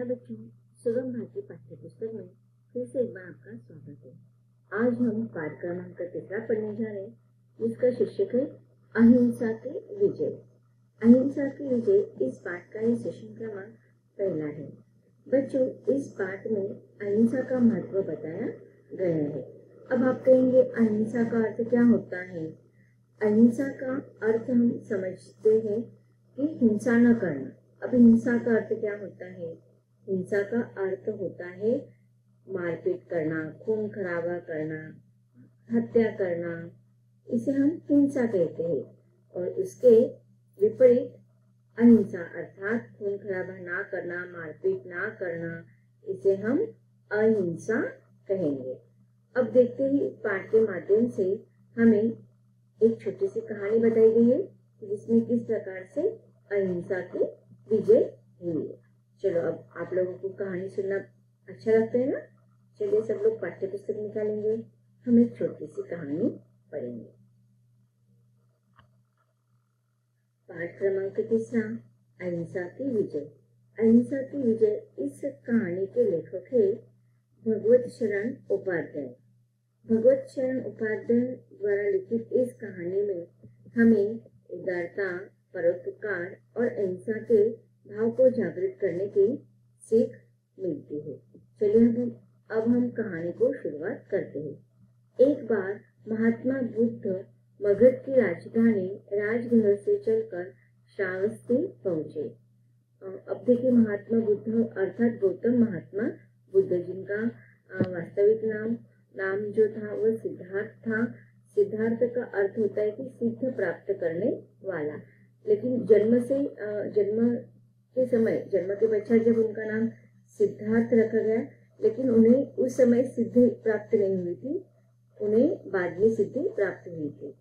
नमस्कार बच्चों, सुगम भारती पाठ्य पुस्तक में फिर से एक बार आपका स्वागत है। आज हम पाठ क्रमांक 3 पढ़ने जा रहे हैं, जिसका शीर्षक है अहिंसा की विजय। अहिंसा की विजय इस पाठ का ये सेशन क्रमांक पहला है। बच्चों, इस पाठ में अहिंसा का महत्व बताया गया है। अब आप कहेंगे अहिंसा का अर्थ क्या होता है? अहिंसा का अर्थ हम समझते हैं कि हिंसा न करना। अब हिंसा का अर्थ क्या होता है? हिंसा का अर्थ होता है मारपीट करना, खून खराबा करना, हत्या करना, इसे हम हिंसा कहते हैं। और उसके विपरीत अहिंसा अर्थात खून खराबा ना करना, मारपीट ना करना, इसे हम अहिंसा कहेंगे। अब देखते हैं, इस पाठ के माध्यम से हमें एक छोटी सी कहानी बताई गई है जिसमें किस प्रकार से अहिंसा की विजय हुई है। चलो, अब आप लोगों को कहानी सुनना अच्छा लगता है ना? चलिए सब लोग पाठ्य पुस्तक निकालेंगे, हम एक छोटी सी कहानी पढ़ेंगे। पाठ क्रमांक 3, अहिंसा की विजय। अहिंसा की विजय इस कहानी के लेखक है भगवत शरण उपाध्याय। भगवत शरण उपाध्याय द्वारा लिखित इस कहानी में हमें उदारता, परोपकार और अहिंसा के भाव को जागृत करने की सीख मिलती है। चलिए अब हम कहानी को शुरुआत करते हैं। एक बार महात्मा बुद्ध मगध की राजधानी राजगृह से चलकर श्रावस्ती पहुंचे। अब देखिए, महात्मा बुद्ध अर्थात गौतम महात्मा बुद्ध, जिनका वास्तविक नाम जो था वह सिद्धार्थ था। सिद्धार्थ का अर्थ होता है कि सिद्ध प्राप्त करने वाला। लेकिन जन्म के पश्चात जब उनका नाम सिद्धार्थ रखा गया, लेकिन उन्हें उस समय सिद्धि प्राप्त नहीं हुई थी, उन्हें बाद में सिद्धि प्राप्त हुई थी।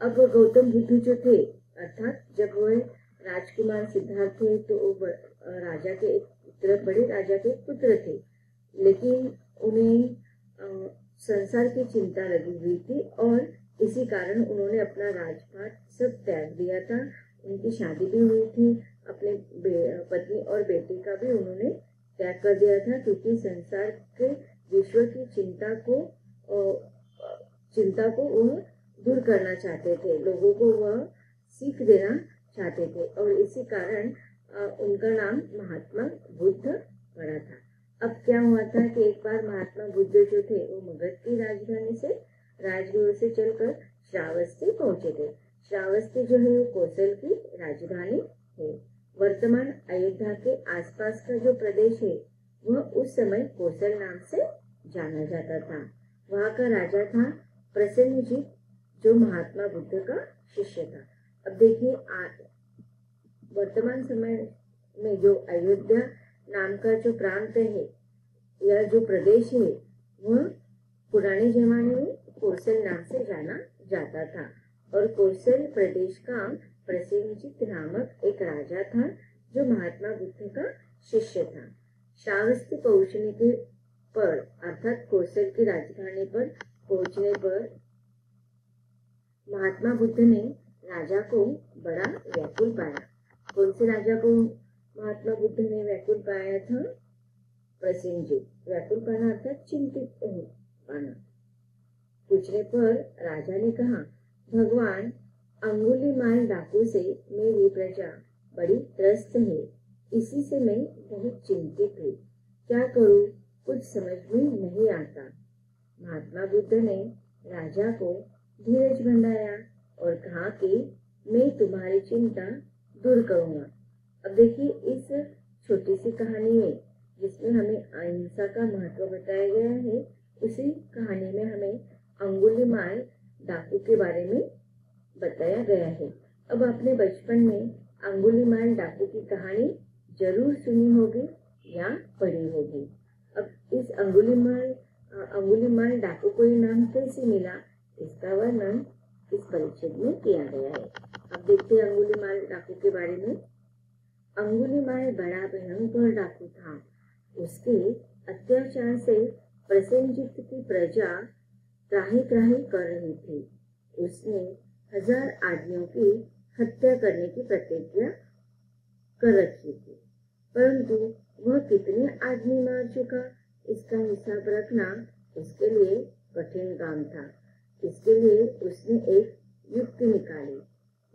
अब गौतम बुद्ध जो थे, अर्थात जब वह राजकुमार सिद्धार्थ थे तो वो बड़े राजा के पुत्र थे, लेकिन उन्हें संसार की चिंता लगी हुई थी और इसी कारण उन्होंने अपना राजपाट सब त्याग दिया था। उनकी शादी भी हुई थी, अपने पत्नी और बेटे का भी उन्होंने त्याग कर दिया था, क्योंकि संसार के विश्व की चिंता को वह दूर करना चाहते थे, लोगों को वह सीख देना चाहते थे और इसी कारण उनका नाम महात्मा बुद्ध पड़ा था। अब क्या हुआ था कि एक बार महात्मा बुद्ध जो थे वो मगध की राजधानी से राजगृह से चलकर श्रावस्ती पहुंचे थे। श्रावस्ती जो है वो कौशल की राजधानी है। वर्तमान अयोध्या के आसपास का जो प्रदेश है वह उस समय कौशल नाम से जाना जाता था। वहाँ का राजा था प्रसेनजीत, जो महात्मा बुद्ध का शिष्य था। अब देखिए, वर्तमान समय में जो अयोध्या नाम का जो प्रांत है या जो प्रदेश है वह पुराने जमाने में कौशल नाम से जाना जाता था। और कौशल प्रदेश का प्रसेनजीत नामक एक राजा था जो महात्मा बुद्ध का शिष्य था। श्रावस्ती पहुंचने के पर अर्थात कौशल की राजधानी पर पहुंचने पर महात्मा बुद्ध ने राजा को बड़ा व्याकुल पाया। कौन से राजा को महात्मा बुद्ध ने व्याकुल पाया था? प्रसेनजीत। व्याकुल पाना अर्थात चिंतित पाना। पूछने पर राजा ने कहा, भगवान, अंगुलीमाल डाकू से मेरी प्रजा बड़ी त्रस्त है, इसी से मैं बहुत चिंतित हूँ। क्या करूँ, कुछ समझ में नहीं आता। महात्मा बुद्ध ने राजा को धीरज बंधाया और कहा कि मैं तुम्हारी चिंता दूर करूँगा। अब देखिए, इस छोटी सी कहानी में जिसमें हमें अहिंसा का महत्व बताया गया है, उसी कहानी में हमें अंगुलीमाल डाकू के बारे में बताया गया है। अब आपने बचपन में अंगुलीमाल डाकू की कहानी जरूर सुनी होगी या पढ़ी होगी। अब इस अंगुलीमाल डाकू को ये नाम कैसे मिला, इसका वर्णन इस परिच्छेद में किया गया है। अब देखते हैं अंगुलीमाल डाकू के बारे में। अंगुलीमाल बड़ा भयंकर डाकू था। उसके अत्याचार से प्रसेनजीत की प्रजा त्राही कर रही थी। उसने 1000 आदमियों की हत्या करने की प्रतिज्ञा कर रखी थी। परंतु वह कितने आदमी मार चुका इसका हिसाब रखना उसके लिए कठिन काम था। इसके लिए उसने एक युक्ति निकाली।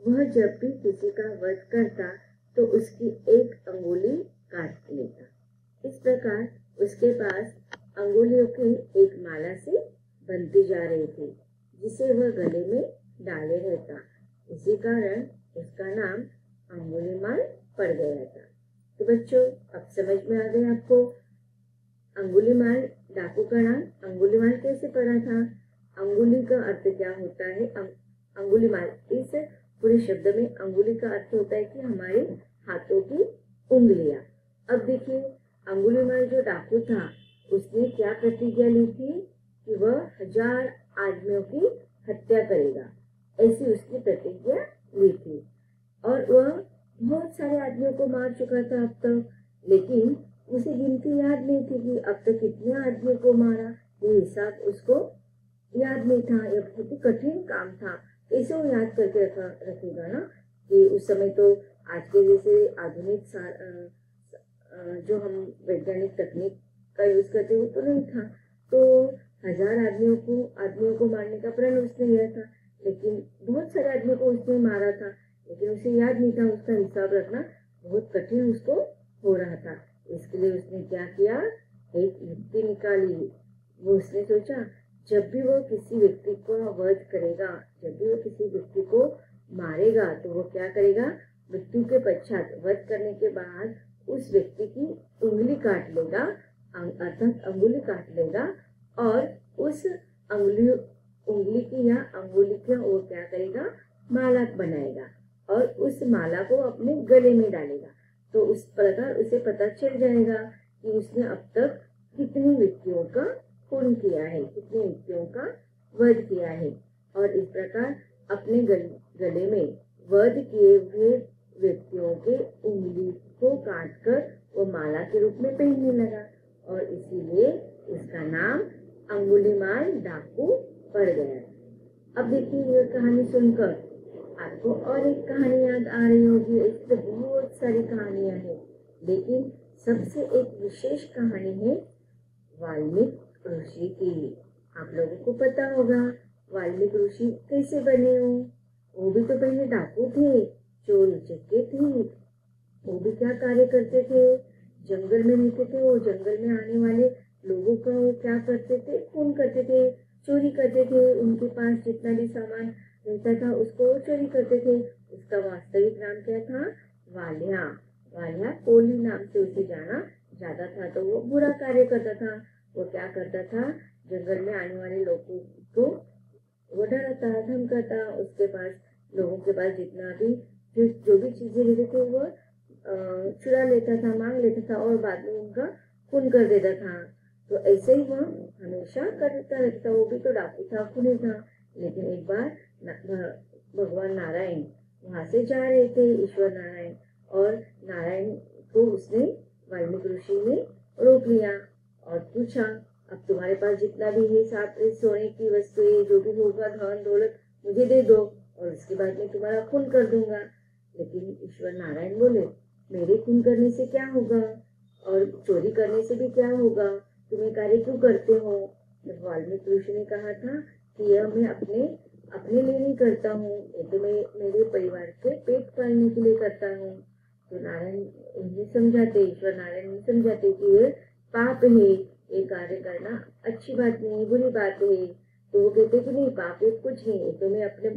वह जब भी किसी का वध करता तो उसकी एक अंगुली काट लेता। इस प्रकार उसके पास अंगुलियों की एक माला से बनती जा रही थी जिसे वह गले में डाले रहता। इसी कारण उसका नाम अंगुलीमाल पड़ गया था। तो बच्चों, अब समझ में आ गया आपको अंगुलीमाल डाकू का नाम अंगुलीमाल कैसे पड़ा था। अंगुली का अर्थ क्या होता है? अंगुलीमाल, इस पूरे शब्द में अंगुली का अर्थ होता है कि हमारे हाथों की उंगलियां। अब देखिए, अंगुलीमाल जो डाकू था उसने क्या प्रतिज्ञा ली थी कि वह 1000 आदमियों की हत्या करेगा, ऐसी उसने प्रतिज्ञा ली थी। और वह बहुत सारे आदमियों को मार चुका था अब तक, लेकिन उसे गिनती याद नहीं थी कि अब तक कितने आदमियों को मारा। ये हिसाब उसको याद नहीं था। यह बहुत ही कठिन काम था। कैसे वो याद करके रखेगा ना, कि उस समय तो आज के जैसे आधुनिक जो हम वैज्ञानिक तकनीक का यूज करते वो तो नहीं था। तो 1000 आदमियों को मारने का प्रण उसने लिया था, लेकिन बहुत सारे आदमियों को उसने मारा था, लेकिन उसे याद नहीं था। उसका हिसाब रखना बहुत कठिन उसको हो रहा था। इसके लिए उसने क्या किया, एक युक्ति निकाली। वो उसने सोचा जब भी वो किसी व्यक्ति को वध करेगा, जब भी वो किसी व्यक्ति को मारेगा, तो वो क्या करेगा, मृत्यु के पश्चात वध करने के बाद उस व्यक्ति की उंगली काट लेगा, अर्थात अंगुली काट लेगा, और उस उंगली की या अंगुली का वो क्या करेगा, माला बनाएगा और उस माला को अपने गले में डालेगा। तो उस प्रकार उसे पता चल जाएगा कि उसने अब तक कितने व्यक्तियों का खून किया है, कितने व्यक्तियों का वध किया है। और इस प्रकार अपने गले में वध किए हुए व्यक्तियों के उंगली को काटकर वो माला के रूप में पहनने लगा, और इसीलिए उसका नाम अंगुलीमाल डाकू पड़ गया। अब देखिए, ये कहानी सुनकर आपको और एक कहानी याद आ रही होगी। इससे बहुत सारी कहानियां हैं, लेकिन सबसे एक विशेष कहानी है वाल्मीकि ऋषि की। आप लोगों को पता होगा वाल्मीकि ऋषि कैसे बने हो। वो भी तो पहले डाकू थे, चोर उचक्के थे। वो भी क्या कार्य करते थे, जंगल में रहते थे। वो जंगल में आने वाले लोगों का वो क्या करते थे, खून करते थे, चोरी करते थे। उनके पास जितना भी सामान रहता था उसको चोरी करते थे। उसका वास्तविक नाम क्या था, वालिया। वालिया कोहली नाम से उसे जाना जाता था। तो वो बुरा कार्य करता था। वो क्या करता था, जंगल में आने वाले लोगों को वो डराता, धमकाता। उसके पास लोगों के पास जितना भी जो भी चीजें रहते थे वो चुरा लेता था, मांग लेता था, और बाद में उनका खून कर देता था। तो ऐसे ही वह हमेशा करता रहता था। वो भी तो डाकू था, खूनी था। लेकिन एक बार भगवान नारायण वहां से जा रहे थे, ईश्वर नारायण, और नारायण को उसने वाल्मीकि ऋषि ने रोक लिया और पूछा, अब तुम्हारे पास जितना भी है, साथ सोने की वस्तुएं, जो भी होगा, धन दौलत, मुझे दे दो, और उसके बाद मैं तुम्हारा खून कर दूंगा। लेकिन ईश्वर नारायण बोले, मेरे खून करने से क्या होगा, और चोरी करने से भी क्या होगा, तुम्हें कार्य क्यों करते हो। जब वाल्मीकि ऋषि ने कहा था कि यह मैं अपने लिए नहीं करता हूँ, ये तो मैं मेरे परिवार के पेट पालने के लिए करता हूँ। तो नारायण उन्हें समझाते, ईश्वर नारायण उन्हें समझाते कि ये पाप है, ये कार्य करना अच्छी बात नहीं, बुरी बात है। तो वो कहते कि नहीं, पाप ये कुछ नहीं है, तो मैं अपने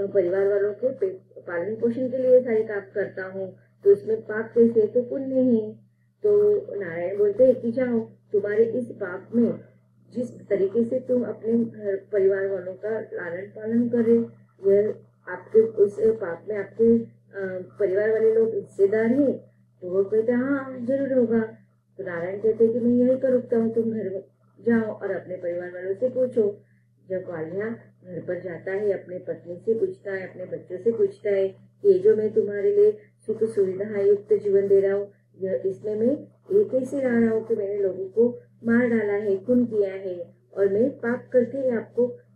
परिवार वालों के पेट पालन पोषण के लिए सारे काम करता हूँ, तो इसमें पाप कैसे, तो पुण्य है। तो नारायण बोलते हैं कि जाओ, तुम्हारे इस पाप में जिस तरीके से तुम अपने घर परिवार वालों का लालन पालन करे, यह आपके उस पाप में आपके परिवार वाले लोग हिस्सेदार हैं। तो वो कहते हाँ जरूर होगा। तो नारायण कहते कि मैं यहीं पर रुकता हूँ, तुम घर जाओ और अपने परिवार वालों से पूछो। जब वालिया घर पर जाता है, अपने पत्नी से पूछता है, अपने बच्चों से पूछता है, ये जो मैं तुम्हारे लिए सुख सुविधा युक्त जीवन दे रहा हूँ, इसमें मैं ये कैसे रह रहा हूँ कि मैंने लोगों को मार डाला है, खून किया है, और मैं पाप करके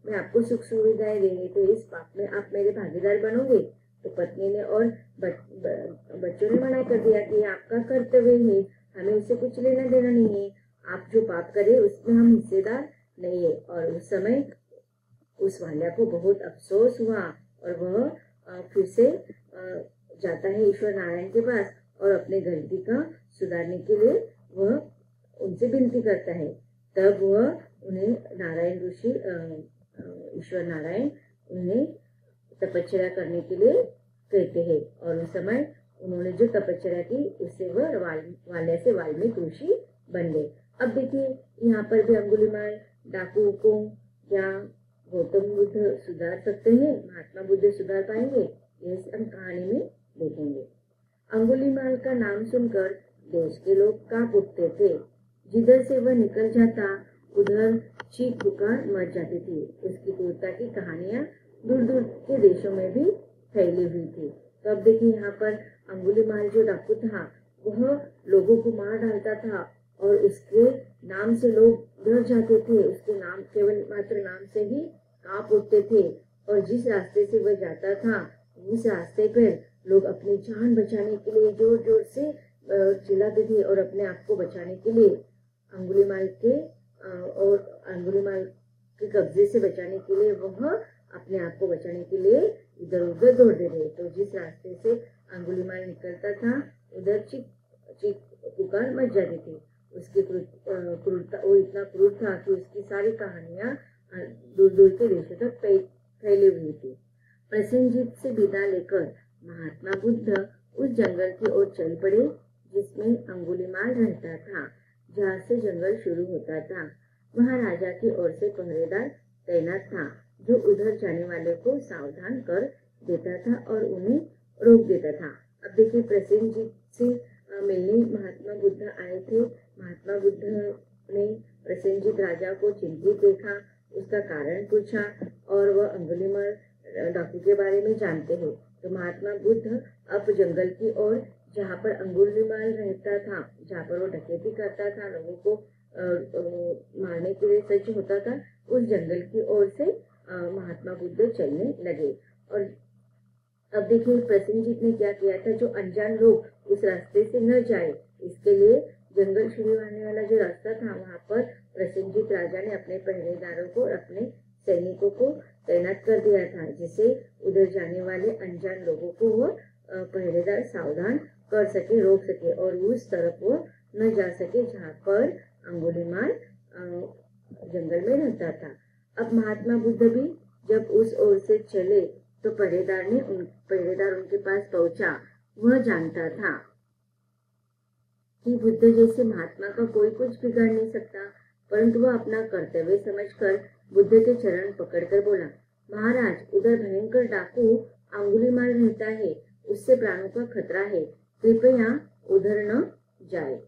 मैं आपको सुख सुविधाएं देंगे, तो इस पाप में आप मेरे भागीदार बनोगे। तो पत्नी ने और बच्चों ने मना कर दिया कि आपका कर्तव्य है, हमें उससे कुछ लेना देना नहीं है, आप जो पाप करे उसमें हम हिस्सेदार नहीं है। और उस समय उस वाल्या को बहुत अफसोस हुआ और वह फिर से जाता है ईश्वर नारायण के पास और अपने गलती का सुधारने के लिए वह उनसे विनती करता है। तब वह उन्हें नारायण ऋषि ईश्वर नारायण उन्हें तपस्या करने के लिए कहते हैं और उस समय उन्होंने जो तपस्या की उससे वह वाल्या से वाल्मीकि ऋषि बन गए। अब देखिए यहाँ पर भी अंगुलीमाल डाकू को क्या गौतम बुद्ध सुधार सकते हैं, महात्मा बुद्ध सुधार पाएंगे, यह हम कहानी में देखेंगे। अंगुलीमाल का नाम सुनकर देश के लोग कांप उठते थे। जिधर से वह निकल जाता उधर चीख पुकार मच जाती थी। उसकी क्रूरता की कहानियां दूर दूर के देशों में भी फैली हुई थी। तो अब देखिए यहाँ पर अंगुलीमाल जो डाकू था वह लोगों को मार डालता था और उसके नाम से लोग डर जाते थे। उसके नाम केवल मात्र नाम से ही कांप उठते थे और जिस रास्ते से वह जाता था उस रास्ते पर लोग अपनी जान बचाने के लिए जोर जोर से चिल्लाते थे और अपने आप को बचाने के लिए अंगुलीमाल के कब्जे से बचाने के लिए वह अपने आप को बचाने के लिए इधर उधर दौड़ते थे। तो जिस रास्ते से अंगुलीमाल निकलता था उधर चीख पुकार मच जाती थी। उसकी क्रूरता वो इतना क्रूर था कि उसकी सारी कहानियां दूर दूर के देशों तक फैली हुई थी। प्रसेनजीत से विदा लेकर महात्मा बुद्ध उस जंगल की ओर चल पड़े जिसमें अंगुलीमाल रहता था। जहाँ से जंगल शुरू होता था वहाँ राजा की ओर से पहरेदार तैनात था जो उधर जाने वाले को सावधान कर देता था और उन्हें रोक देता था। अब देखिए प्रसेनजीत से मिलने महात्मा बुद्ध आए थे। महात्मा बुद्ध ने प्रसेनजीत राजा को चिंतित देखा, उसका कारण पूछा और वह अंगुलीमाल डाकू के बारे में जानते हैं। तो महात्मा बुद्ध अब जंगल की ओर जहाँ पर अंगुलीमाल रहता था, जहाँ पर वो डकैती करता था, लोगों को मारने के लिए सज्ज होता था, उस जंगल की ओर से महात्मा बुद्ध चलने लगे। और अब देखिए प्रसेनजीत ने क्या किया था, जो अनजान लोग उस रास्ते से न जाए इसके लिए जंगल शुरू होने वाला जो रास्ता था वहाँ पर प्रसेनजीत राजा ने अपने पहरेदारों को और अपने सैनिकों को तैनात कर दिया था, जिससे उधर जाने वाले अनजान लोगों को वो पहरेदार सावधान कर सके, रोक सके और उस तरफ वो न जा सके जहाँ पर अंगुलीमाल जंगल में रहता था। अब महात्मा बुद्ध भी जब उस ओर से चले तो पहरेदार उनके पास पहुंचा। वह जानता था कि बुद्ध जैसे महात्मा का कोई कुछ बिगाड़ नहीं सकता, परंतु वह अपना कर्तव्य समझकर बुद्ध के चरण पकड़कर बोला, महाराज उधर भयंकर डाकू अंगुलीमाल रहता है, उससे प्राणों का खतरा है, कृपया उधर न जाए।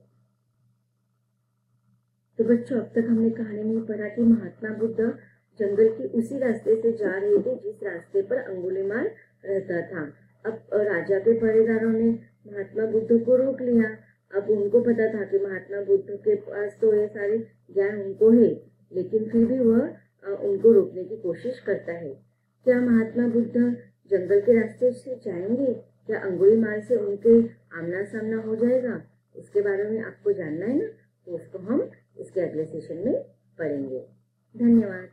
तो बच्चों अब तक हमने कहानी में पढ़ा कि महात्मा बुद्ध जंगल के उसी रास्ते से जा रहे थे जिस रास्ते पर अंगुलीमाल रहता था। अब राजा के पहरेदारों ने महात्मा बुद्ध को रोक लिया। अब उनको पता था कि महात्मा बुद्ध के पास तो ये सारे ज्ञान उनको है, लेकिन फिर भी वह उनको रोकने की कोशिश करता है। क्या महात्मा बुद्ध जंगल के रास्ते से जाएंगे? क्या अंगुलीमाल से उनके आमना सामना हो जाएगा? इसके बारे में आपको जानना है ना, तो उसको हम इसके अगले सेशन में पढ़ेंगे। धन्यवाद।